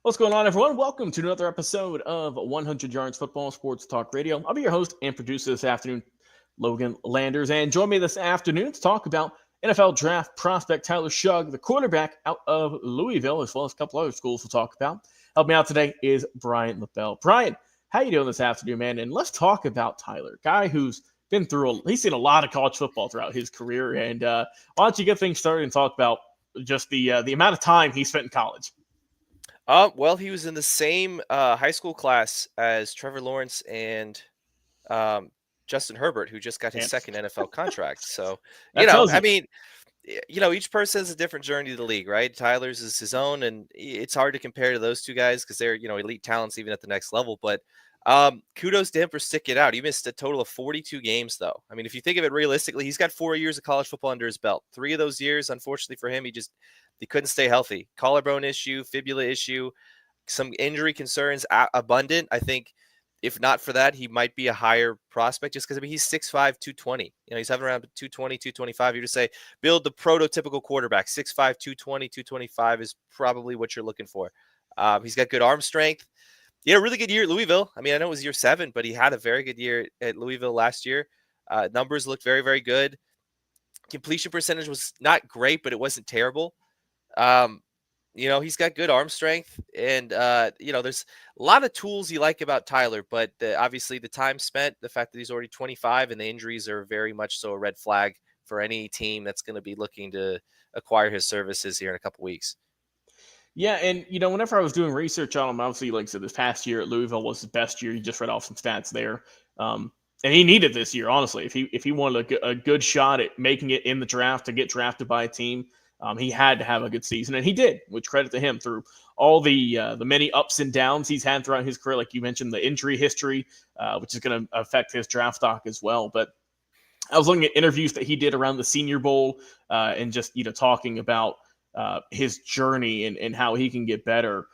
What's going on, everyone? Welcome to another episode of 100 Yards Football Sports Talk Radio. I'll be your host and producer this afternoon, Logan Landers. And join me this afternoon to talk about NFL draft prospect Tyler Shough, the quarterback out of Louisville, as well as a couple other schools we'll talk about. Helping me out today is Brian LaBelle. Brian, how you doing this afternoon, man? And let's talk about Tyler, guy who's been through, he's seen a lot of college football throughout his career. And why don't you get things started and talk about just the amount of time he spent in college? Well, he was in the same high school class as Trevor Lawrence and um, Justin Herbert, who just got his And second NFL contract. So, that tells I you. mean, each person has a different journey to the league, right? Tyler's is his own, and it's hard to compare to those two guys because they're, elite talents even at the next level. But kudos to him for sticking it out. He missed a total of 42 games, though. I mean, if you think of it realistically, he's got 4 years of college football under his belt. 3 of those years, unfortunately for him, he couldn't stay healthy. Collarbone issue, fibula issue, some injury concerns abundant. I think if not for that, he might be a higher prospect just because, he's 6'5", 220. He's having around 220, 225. You just say, build the prototypical quarterback. 6'5", 220, 225 is probably what you're looking for. He's got good arm strength. He had a really good year at Louisville. I know it was year 7, but he had a very good year at Louisville last year. Numbers looked very, very good. Completion percentage was not great, but it wasn't terrible. He's got good arm strength, and there's a lot of tools you like about Tyler, but obviously the time spent, the fact that he's already 25 and the injuries are very much so a red flag for any team that's going to be looking to acquire his services here in a couple weeks. Yeah, and whenever I was doing research on him, obviously, like I said, this past year at Louisville was his best year. You just read off some stats there, and he needed this year, honestly. If he wanted a good shot at making it in the draft to get drafted by a team, he had to have a good season, and he did. Which credit to him through all the many ups and downs he's had throughout his career. Like you mentioned, the injury history, which is going to affect his draft stock as well. But I was looking at interviews that he did around the Senior Bowl, and just talking about his journey and how he can get better.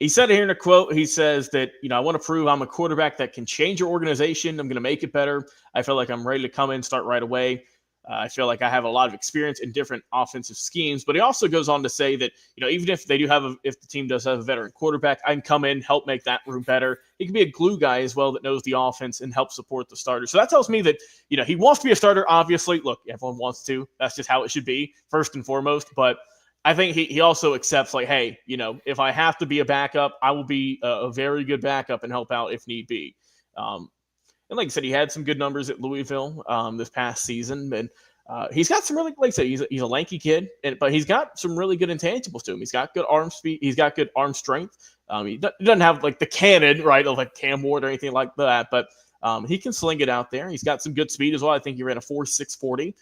He said here in a quote, he says that, I want to prove I'm a quarterback that can change your organization. I'm going to make it better. I feel like I'm ready to come in and start right away. I feel like I have a lot of experience in different offensive schemes, but he also goes on to say that, even if if the team does have a veteran quarterback, I can come in, help make that room better. He can be a glue guy as well that knows the offense and help support the starter. So that tells me that, he wants to be a starter. Obviously, look, everyone wants to, that's just how it should be first and foremost. But I think he also accepts like, hey, if I have to be a backup, I will be a very good backup and help out if need be. And like I said, he had some good numbers at Louisville this past season, and he's got some really, like I said, he's a lanky kid, but he's got some really good intangibles to him. He's got good arm speed. He's got good arm strength. He doesn't have like the cannon, right, of like Cam Ward or anything like that, but he can sling it out there. He's got some good speed as well. I think he ran a 4.6 40,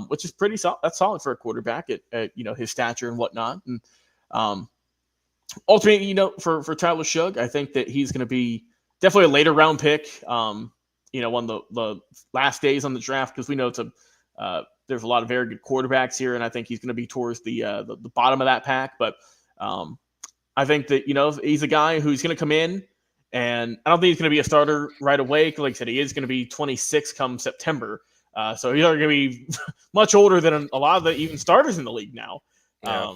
which is pretty solid. That's solid for a quarterback at his stature and whatnot. And ultimately, for Tyler Shough, I think that he's going to be definitely a later round pick. On the last days on the draft, because we know there's a lot of very good quarterbacks here, and I think he's going to be towards the bottom of that pack. But I think that he's a guy who's going to come in, and I don't think he's going to be a starter right away. Like I said, he is going to be 26 come September, so he's going to be much older than a lot of the even starters in the league now. Yeah.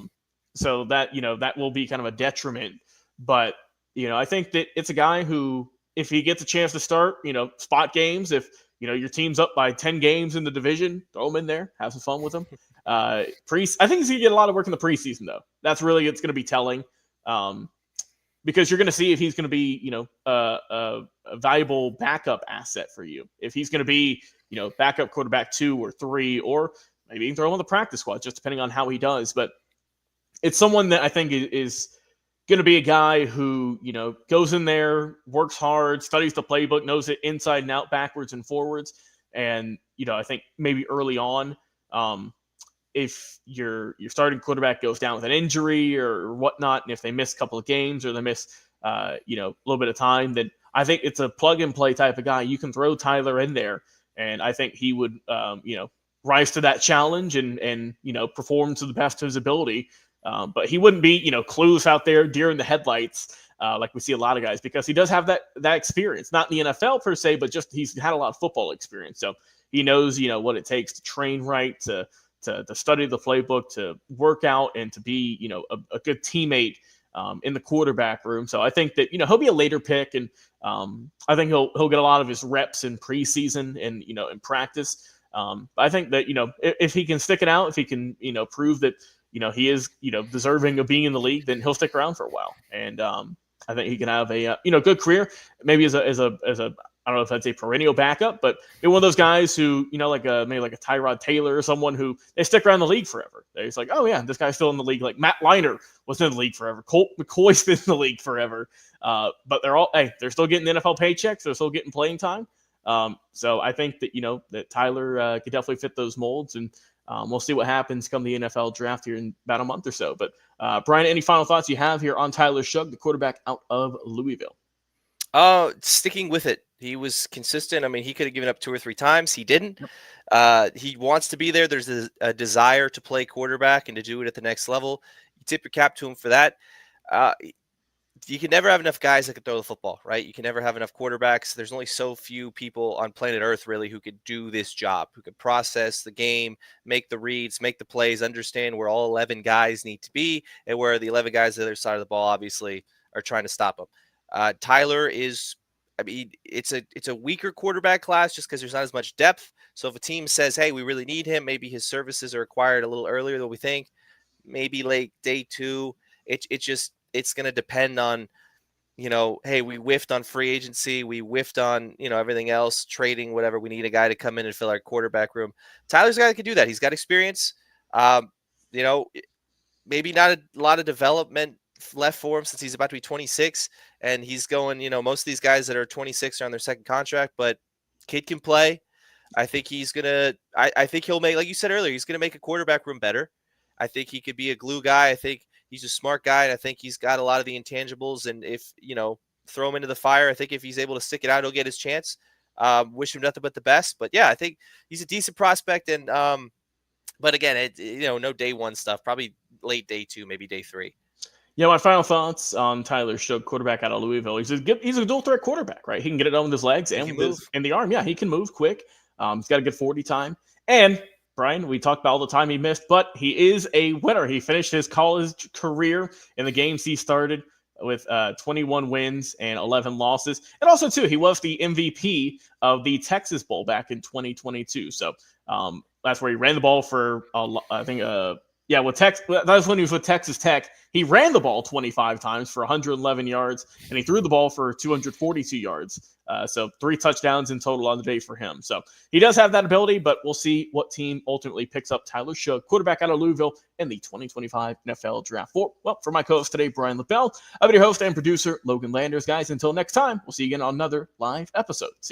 So that that will be kind of a detriment. But I think that it's a guy who, if he gets a chance to start, spot games, if your team's up by 10 games in the division, throw him in there, have some fun with him. I think he's gonna get a lot of work in the preseason, though. That's really it's gonna be telling, because you're gonna see if he's gonna be a valuable backup asset for you. If he's gonna be backup quarterback 2 or 3, or maybe even throw him on the practice squad, just depending on how he does. But it's someone that I think is going to be a guy who, goes in there, works hard, studies the playbook, knows it inside and out, backwards and forwards. And, I think maybe early on, if your starting quarterback goes down with an injury or whatnot, and if they miss a couple of games or they miss, a little bit of time, then I think it's a plug and play type of guy. You can throw Tyler in there, and I think he would, rise to that challenge and perform to the best of his ability. But he wouldn't be, clueless out there deer in the headlights, like we see a lot of guys, because he does have that experience, not in the NFL per se, but just he's had a lot of football experience. So he knows, what it takes to train right, to study the playbook, to work out, and to be, a good teammate in the quarterback room. So I think that, he'll be a later pick, and I think he'll get a lot of his reps in preseason and, in practice. But I think that, if he can stick it out, if he can, prove that, he is, deserving of being in the league, then he'll stick around for a while. And I think he can have a, good career, maybe as a I don't know if that's a perennial backup, but one of those guys who, maybe like a Tyrod Taylor or someone who they stick around the league forever. It's like, oh yeah, this guy's still in the league. Like Matt Leinart was in the league forever. Colt McCoy's been in the league forever. But they're still getting NFL paychecks. They're still getting playing time. So I think that, that Tyler could definitely fit those molds, and we'll see what happens come the NFL draft here in about a month or so. But Brian, any final thoughts you have here on Tyler Shough, the quarterback out of Louisville? Sticking with it. He was consistent. I mean, he could have given up 2 or 3 times. He didn't. He wants to be there. There's a desire to play quarterback and to do it at the next level. You tip your cap to him for that. You can never have enough guys that can throw the football, right? You can never have enough quarterbacks. There's only so few people on planet Earth, really, who could do this job, who could process the game, make the reads, make the plays, understand where all 11 guys need to be, and where the 11 guys on the other side of the ball obviously are trying to stop them. Tyler is, I mean, it's a weaker quarterback class just because there's not as much depth. So if a team says, hey, we really need him, maybe his services are acquired a little earlier than we think, maybe late day 2. It's going to depend on, hey, we whiffed on free agency. We whiffed on, everything else, trading, whatever. We need a guy to come in and fill our quarterback room. Tyler's a guy that can do that. He's got experience. Maybe not a lot of development left for him since he's about to be 26, and he's going, most of these guys that are 26 are on their second contract, but kid can play. I think he's going to, I think he'll make, like you said earlier, he's going to make a quarterback room better. I think he could be a glue guy. I think he's a smart guy, and I think he's got a lot of the intangibles, and if, throw him into the fire, I think if he's able to stick it out, he'll get his chance. Wish him nothing but the best, but yeah, I think he's a decent prospect, and, but again, no day 1 stuff, probably late day 2, maybe day 3. Yeah, my final thoughts on Tyler Shough, quarterback out of Louisville. He's a dual threat quarterback, right? He can get it done with his legs and the arm. Yeah, he can move quick. He's got a good 40 time. And Brian, we talked about all the time he missed, but he is a winner. He finished his college career in the games he started with 21 wins and 11 losses. And also, too, he was the MVP of the Texas Bowl back in 2022. So that's where he ran the ball for, I think, with Texas, that was when he was with Texas Tech. He ran the ball 25 times for 111 yards, and he threw the ball for 242 yards. So 3 touchdowns in total on the day for him. So he does have that ability, but we'll see what team ultimately picks up Tyler Shough, quarterback out of Louisville, in the 2025 NFL Draft. For my co-host today, Brian LaBelle, I've been your host and producer, Logan Landers. Guys, until next time, we'll see you again on another live episode. See you.